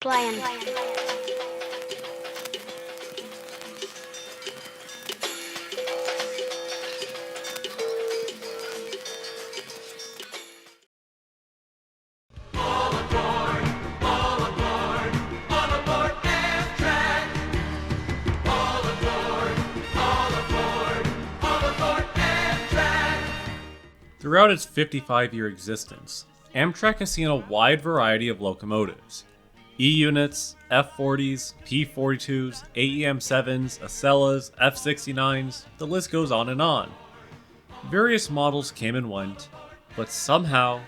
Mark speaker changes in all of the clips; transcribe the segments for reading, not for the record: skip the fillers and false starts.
Speaker 1: Playing.
Speaker 2: Throughout its 55-year existence, Amtrak has seen a wide variety of locomotives. E-units, F-40s, P-42s, AEM-7s, Acellas, F-69s, the list goes on and on. Various models came and went, but somehow,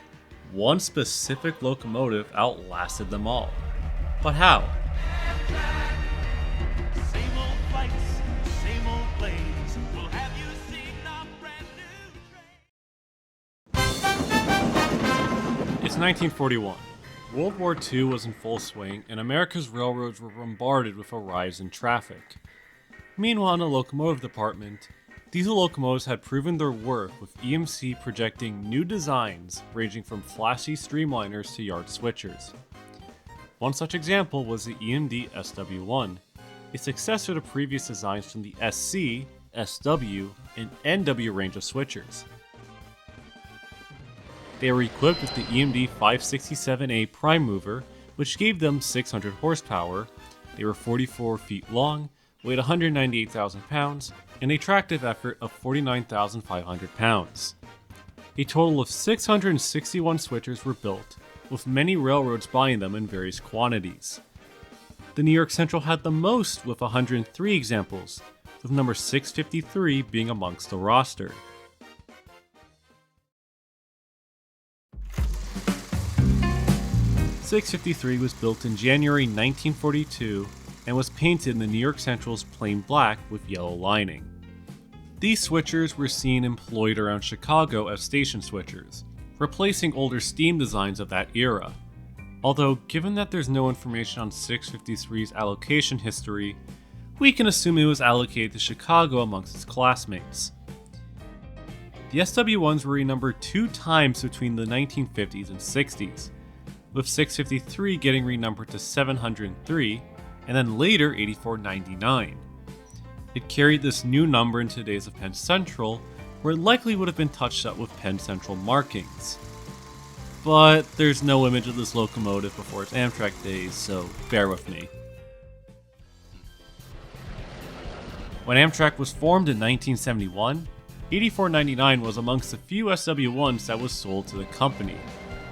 Speaker 2: one specific locomotive outlasted them all. But how? It's 1941. World War II was in full swing, and America's railroads were bombarded with a rise in traffic. Meanwhile, in the locomotive department, diesel locomotives had proven their worth, with EMC projecting new designs ranging from flashy streamliners to yard switchers. One such example was the EMD SW1, a successor to previous designs from the SC, SW, and NW range of switchers. They were equipped with the EMD 567A prime mover, which gave them 600 horsepower. They were 44 feet long, weighed 198,000 pounds, and a tractive effort of 49,500 pounds. A total of 661 switchers were built, with many railroads buying them in various quantities. The New York Central had the most with 103 examples, with number 653 being amongst the roster. .653 was built in January 1942 and was painted in the New York Central's plain black with yellow lining. These switchers were seen employed around Chicago as station switchers, replacing older steam designs of that era. Although, given that there's no information on 653's allocation history, we can assume it was allocated to Chicago amongst its classmates. The SW1s were renumbered 2 times between the 1950s and 60s, with 653 getting renumbered to 703, and then later 8499. It carried this new number into the days of Penn Central, where it likely would have been touched up with Penn Central markings. But there's no image of this locomotive before its Amtrak days, so bear with me. When Amtrak was formed in 1971, 8499 was amongst the few SW1s that was sold to the company,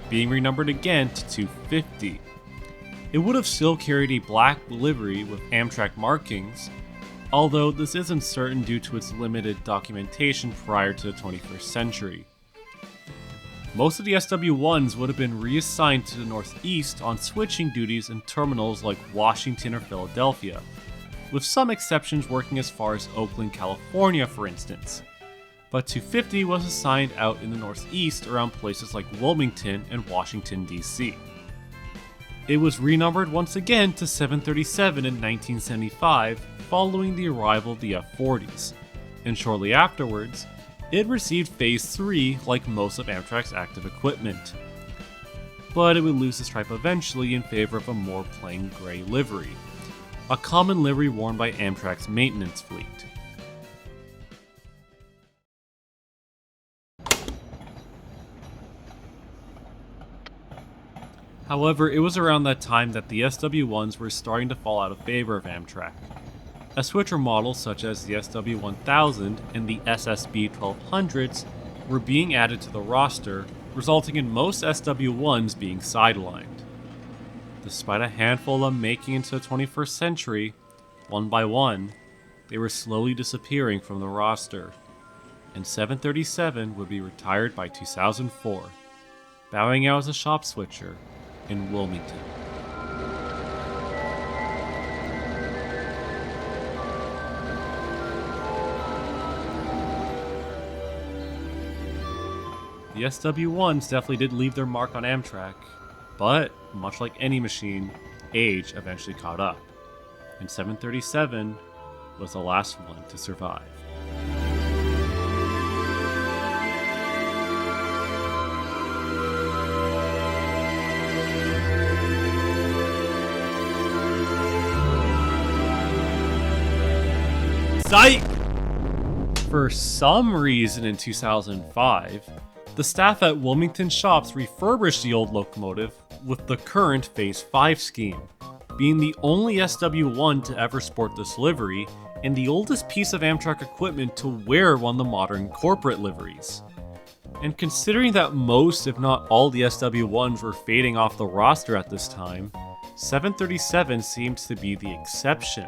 Speaker 2: being renumbered again to 250. It would have still carried a black livery with Amtrak markings, although this isn't certain due to its limited documentation prior to the 21st century. Most of the SW1s would have been reassigned to the Northeast on switching duties in terminals like Washington or Philadelphia, with some exceptions working as far as Oakland, California, for instance. But 250 was assigned out in the Northeast around places like Wilmington and Washington, D.C. It was renumbered once again to 737 in 1975 following the arrival of the F-40s, and shortly afterwards, it received Phase 3 like most of Amtrak's active equipment. But it would lose the stripe eventually in favor of a more plain gray livery, a common livery worn by Amtrak's maintenance fleet. However, it was around that time that the SW1s were starting to fall out of favor of Amtrak. A switcher models such as the SW1000 and the SSB 1200s were being added to the roster, resulting in most SW1s being sidelined. Despite a handful of them making it into the 21st century, one by one, they were slowly disappearing from the roster, and 737 would be retired by 2004, bowing out as a shop switcher in Wilmington. The SW1s definitely did leave their mark on Amtrak, but much like any machine, age eventually caught up, and 737 was the last one to survive. Psych! For some reason in 2005, the staff at Wilmington shops refurbished the old locomotive with the current Phase 5 scheme, being the only SW1 to ever sport this livery and the oldest piece of Amtrak equipment to wear one of the modern corporate liveries. And considering that most, if not all, the SW1s were fading off the roster at this time, 737 seems to be the exception.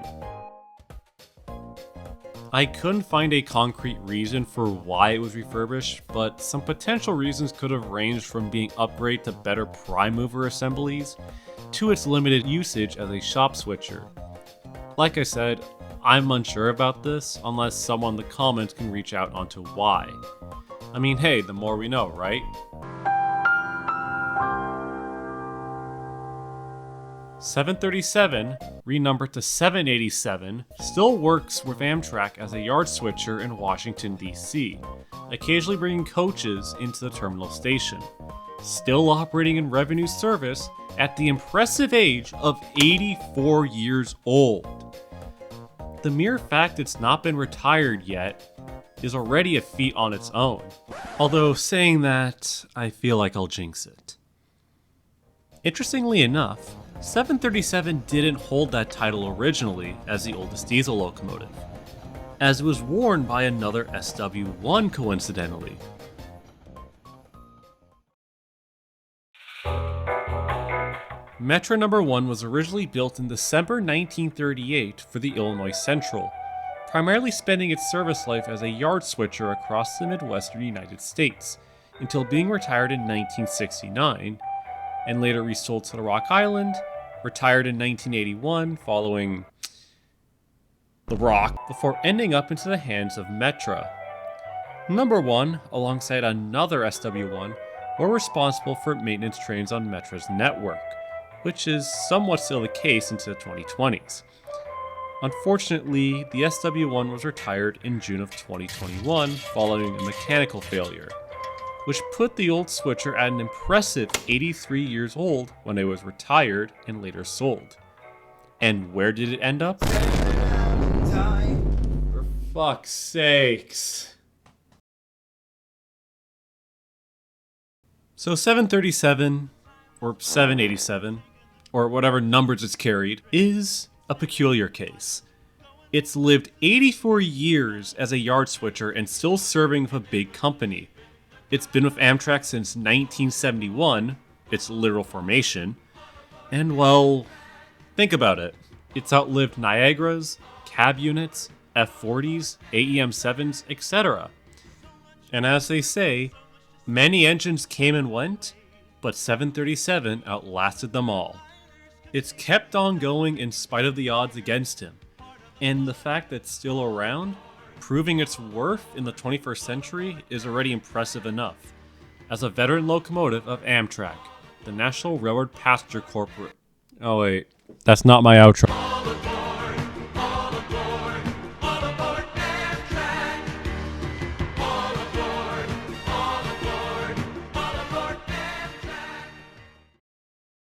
Speaker 2: I couldn't find a concrete reason for why it was refurbished, but some potential reasons could have ranged from being upgraded to better prime mover assemblies, to its limited usage as a shop switcher. Like I said, I'm unsure about this, unless someone in the comments can reach out onto why. I mean, hey, the more we know, right? "737, renumbered to 787, still works with Amtrak as a yard switcher in Washington, D.C., occasionally bringing coaches into the terminal station. Still operating in revenue service at the impressive age of 84 years old. The mere fact it's not been retired yet is already a feat on its own. Although saying that, I feel like I'll jinx it. Interestingly enough, 737 didn't hold that title originally as the oldest diesel locomotive, as it was worn by another SW1 coincidentally. Metro No. 1 was originally built in December 1938 for the Illinois Central, primarily spending its service life as a yard switcher across the Midwestern United States, until being retired in 1969, and later resold to the Rock Island, retired in 1981 following the Rock, before ending up into the hands of Metra. No. 1, alongside another SW1, were responsible for maintenance trains on Metra's network, which is somewhat still the case into the 2020s. Unfortunately, the SW1 was retired in June of 2021 following a mechanical failure, which put the old switcher at an impressive 83 years old when it was retired and later sold. And where did it end up? For fuck's sakes. So 737, or 787, or whatever numbers it's carried, is a peculiar case. It's lived 84 years as a yard switcher and still serving with a big company. It's been with Amtrak since 1971, its literal formation, and well, think about it. It's outlived Niagaras, cab units, F40s, AEM7s, etc. And as they say, many engines came and went, but 737 outlasted them all. It's kept on going in spite of the odds against him, and the fact that it's still around, proving its worth in the 21st century, is already impressive enough. As a veteran locomotive of Amtrak, the National Railroad Passenger Corporation. Oh wait, that's not my outro.